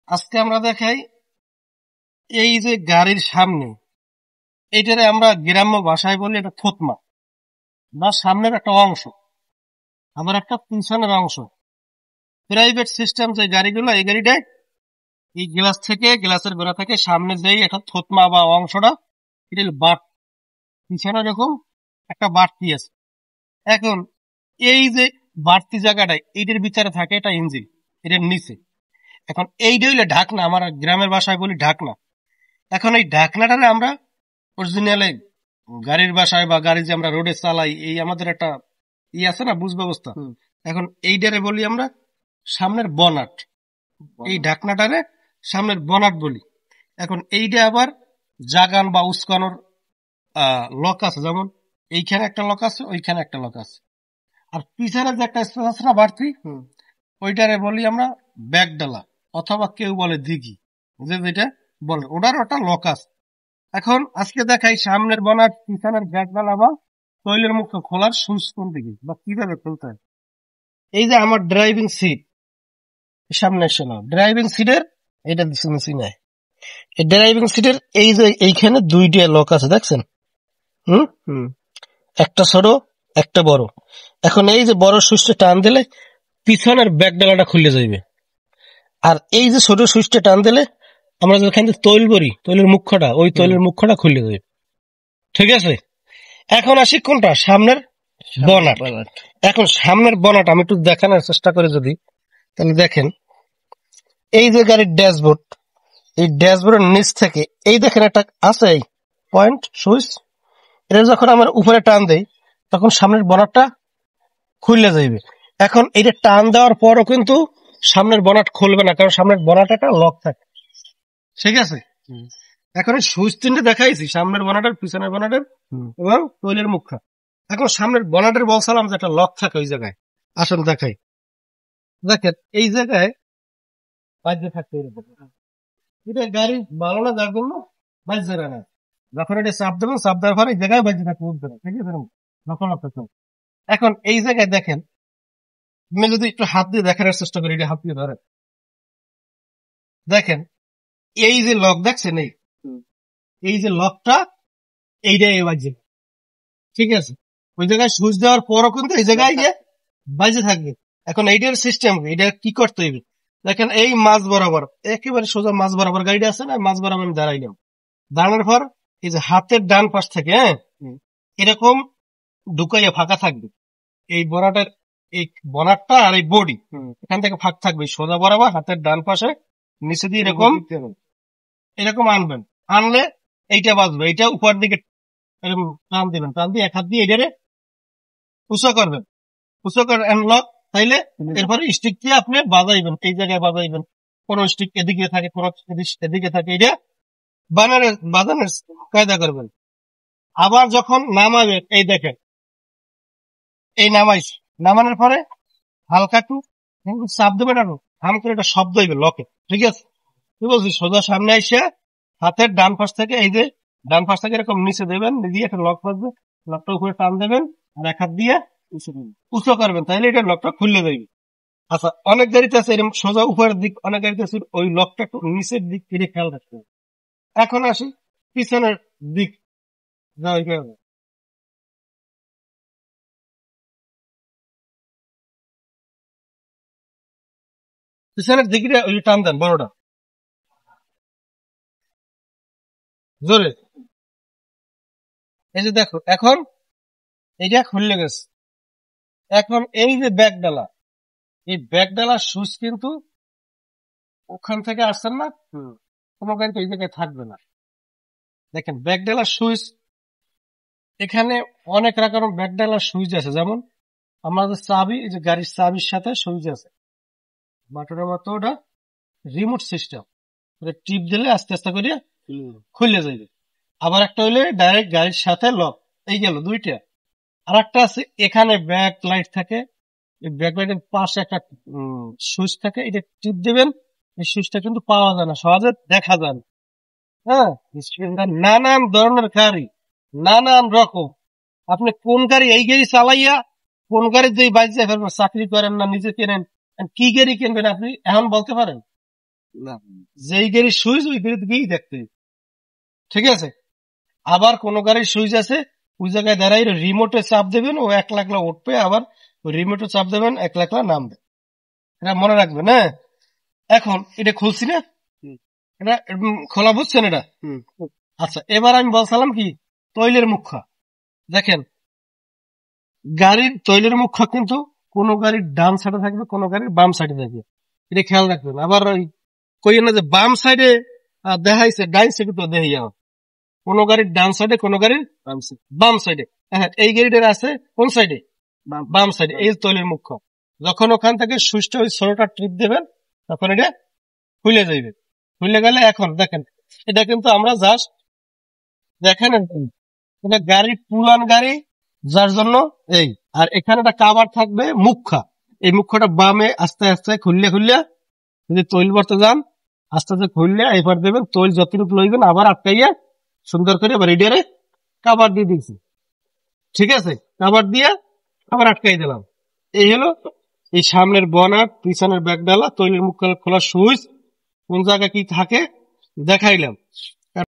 আজকে আমরা দেখাই এই যে গাড়ির সামনে, এইটারে আমরা গ্রাম্য ভাষায় বলি এটা থতমা বা সামনের একটা অংশ, আবার একটা পিছনের অংশ। প্রাইভেট সিস্টেম যে গাড়িগুলো, এই গাড়িটায় এই গ্লাস থেকে, গ্লাসের গোড়া থেকে সামনে যেই একটা থতমা বা অংশটা, এটা বাট, পিছনে এরকম একটা বাড়তি আছে। এখন এই যে বাড়তি জায়গাটায় এইটার ভিতরে থাকে এটা ইঞ্জিন, এটার নিচে। এখন এইটা হইলে ঢাকনা, আমার গ্রামের ভাষায় বলি ঢাকনা। এখন এই ঢাকনাটারে আমরা অরিজিনালি গাড়ির বাসায় বা গাড়ি যে আমরা রোডে চালাই, এই আমাদের একটা আছে না বুঝ ব্যবস্থা। এখন এইটারে বলি আমরা সামনের বনাট, এই ঢাকনাটারে সামনের বনাট বলি। এখন এইটা আবার জাগান বা উস্কানোর লক আছে, যেমন এইখানে একটা লক আছে, ওইখানে একটা লক আছে। আর পিছনে যে একটা স্পেস আছে না বাড়তি, ওইটারে বলি আমরা ব্যাক ডালা, অথবা কেউ বলে দিঘি, যেটা বলে, ওটার ওটা লক আছে। এখন আজকে দেখাই সামনের বনাট, পিছনের ব্যাক ডালা বা তৈলের মুখ খোলার সুইচ কোন দিকে বা কিভাবে খুলতে হয়। এই যে আমার ড্রাইভিং সিট, সামনে শোনো, ড্রাইভিং সিটের এটা চিনায়, এই ড্রাইভিং সিটের এই যে এইখানে দুইটা লক আছে, দেখছেন? একটা ছোট, একটা বড়। এখন এই যে বড় সুইচটা টান দিলে পিছনের ব্যাক ডালাটা খুলে যাইবে, আর এই যে ছোট সুইচটা টান দিলে আমরা যেখান থেকে তৈল করি, তৈলের মুখ্যটা, ওই তৈলের মুখ্যটা খুলে যাবে। ঠিক আছে, এখন আসি কোনটা, সামনের বনাট। এখন সামনের বনাট আমি একটু দেখানোর চেষ্টা করি যদি, তাহলে দেখেন এই যে গাড়ির ড্যাশবোর্ড, এই ড্যাশবোর্ডের নিচ থেকে এই দেখেন একটা আছে এই পয়েন্ট সুইচ, এটা যখন আমার উপরে টান দেই তখন সামনের বনাটটা খুলে যাইবে। এখন এটা টান দেওয়ার পরও কিন্তু সামনের বনাট খুলবে না, কারণ সামনের বনাট একটা লক থাকে। ঠিক আছে, এখন এই সুইচ তিনটে দেখাইছি, সামনের বনাটের, পিছনের বনাটের এবং তৈলের মুখা। এখন সামনের বনাটের বলছিলাম যে একটা লক থাকে ওই জায়গায়। আসুন দেখাই, দেখেন এই জায়গায় বাজে থাকতে, এটা গাড়ি ভালো না, যার জন্য বাজছে না। যখন এটা চাপ দেবেন, চাপ দেওয়ার পরে এই জায়গায় বাজে থাকতে উঠবে না। ঠিক আছে, লক্ষ্য লক্ষ্য। এখন এই জায়গায় দেখেন, আমি যদি একটু হাত দিয়ে দেখানোর চেষ্টা করি, এটা হাত দিয়ে ধরেন, দেখেন এই যে লক দেখছেন, এই যে লকটা, এইটাই বাজে। ঠিক আছে, ওই জায়গায় সুইচ দেওয়ার পরও কিন্তু এই জায়গায় বাজে থাকবে। এখন এইটার সিস্টেম, এটা কি করতে হইবে, দেখেন এই মাঝ বরাবর, একেবারে সোজা মাঝ বরাবর গাড়িটা আছে না, মাঝ বরাবর আমি দাঁড়াইলাম, দাঁড়ানোর পর এই যে হাতের ডান পাশ থেকে এরকম ঢুকাইয়া ফাঁকা থাকবে এই বনাটের, এই বনাটটা আর এই বডি, এখান থেকে ফাঁক থাকবে সোজা বরাবর হাতের ডান পাশে নিচে দিয়ে এরকম এরকম আনবেন, আনলে এইটা বাজবে, এইটা উপর দিকে এরকম টান দিবেন, টান দিয়ে এক হাত দিয়ে এটারে উঁচা করবেন, উঁচা করে লক, তাইলে এরপরে স্টিক দিয়ে আপনি বাজাইবেন, এই জায়গায় বাজাইবেন, কোন স্টিক এদিকে থাকে, কোন এদিকে থাকে, এটা বাজানোর কায়দা করবেন। আবার যখন নামাবেন, এই দেখেন এই নামাইছি, নামানোর পরে হালকা একটু চাপ দেবেন, আরো হাম করে একটা শব্দ হইবে লকে। ঠিক আছে, কি বলছি, সোজা সামনে এসে হাতের ডান পাশ থেকে, এই যে ডান পাশ থেকে এরকম নিচে দেবেন, দিয়ে একটা লক বাজবে, লকটা উপরে টান দেবেন আর এক হাত দিয়ে উঁচু করবেন, তাহলে এটা লকটা খুললে যাইবে। আচ্ছা, অনেক গাড়িতে আছে এরকম সোজা উপরের দিক, অনেক গাড়িতে আছে ওই লকটা একটু নিচের দিক থেকে খেয়াল রাখতে হবে। এখন আসি পিছনের দিক, পিছনের দিকটা ওই টান দেন বড়টা জোরে, এই যে দেখো এখন এইটা খুললে গেছে। এখন এই যে ব্যাক ডালা, এই ব্যাক ডালার সুইচ কিন্তু ওখান থেকে আসছেন না, কোনো গাড়িতে এই জায়গায় থাকবে না। দেখেন ব্যাক ডালার সুইচ, এখানে অনেক রকম ব্যাক ডালার সুইচ আছে, যেমন আমাদের চাবি, এই যে গাড়ির চাবির সাথে সুইচ আছে, বাটনের মতো, ওটা রিমোট সিস্টেম, টিপ দিলে আস্তে আস্তে করে খুলে যাবে। আবার একটা হইলে ডাইরেক্ট গাড়ির সাথে লক, এই গেল দুইটা। আর একটা আছে, এখানে ব্যাক লাইট থাকে, এই ব্যাক লাইটের পাশে একটা সুইচ থাকে, এটা টিপ দিবেন, এই সুইচটা কিন্তু পাওয়া যায় না, সহজে দেখা যায় না। হ্যাঁ, নানান ধরনের গাড়ি, নানান রকম, আপনি কোন গাড়ি, এই গাড়ি চালাইয়া কোন গাড়ির যে বাইরে ফেলবেন, চাকরি করেন না নিজে কেনেন, কি গাড়ি কিনবেন আপনি এখন বলতে পারেন? না যেই গাড়ির সুইচ ওই গাড়ির দিকেই দেখতে হবে। ঠিক আছে? আবার কোন গাড়ির সুইচ আছে ওই জায়গায় দাঁড়াই রিমোটে চাপ দেবেন, ও একলা একলা উঠবে, আবার রিমোটে চাপ দেবেন, একলা একলা নামবে। এটা মনে রাখবেন। হ্যাঁ, এখন এটা খুলছি না, হুম। এটা খোলা বুঝছেন এটা? হুম আচ্ছা, এবার আমি বলছিলাম কি তৈলের মুখা। দেখেন, গাড়ির তৈলের মুখা কিন্তু কোন গাড়ির ডান সাইডে থাকবে, কোন গাড়ির বাম সাইডে থাকবে, এটা খেয়াল রাখবেন। আবার ওই কই না যে বাম সাইডে দেখাইছে, ডাইন সাইডে তো দেখি আমার কোন গাড়ির ডান সাইডে, কোন গাড়ির বামছে বাম সাইডে। হ্যাঁ, এই গাড়িটার আছে কোন সাইডে? বাম বাম সাইডে। এই তৈলের মুখ্য, যখন ওখান থেকে সুইচটা ওই ছোটটা ট্রিপ দেবেন তখন এটা খুলে যাইবে। খুলে গেলে এখন দেখেন, এটা কিন্তু আমরা জাস্ট দেখেন এটা গাড়ি, পুরান গাড়ি, যার জন্য এই। আর এখানে একটা কাভার থাকবে মুখ্যা, এই মুখ্যটা বামে আস্তে আস্তে খুললে খুললে যদি তৈল ভরতে যান আস্তে আস্তে খুললে এবার দেবেন, তৈল যতটুকু লইবেন আবার আটকাইয়া সুন্দর করে আবার রেডিয়ারে কাভার দিয়ে দিচ্ছি। ঠিক আছে, কাভার দিয়ে আবার আটকাই দিলাম। এই হলো এই সামনের বনাট, পিছনের ব্যাগ ডালা, তৈলের মুখ খোলা সুইচ, কোন জায়গায় কি থাকে দেখাইলাম।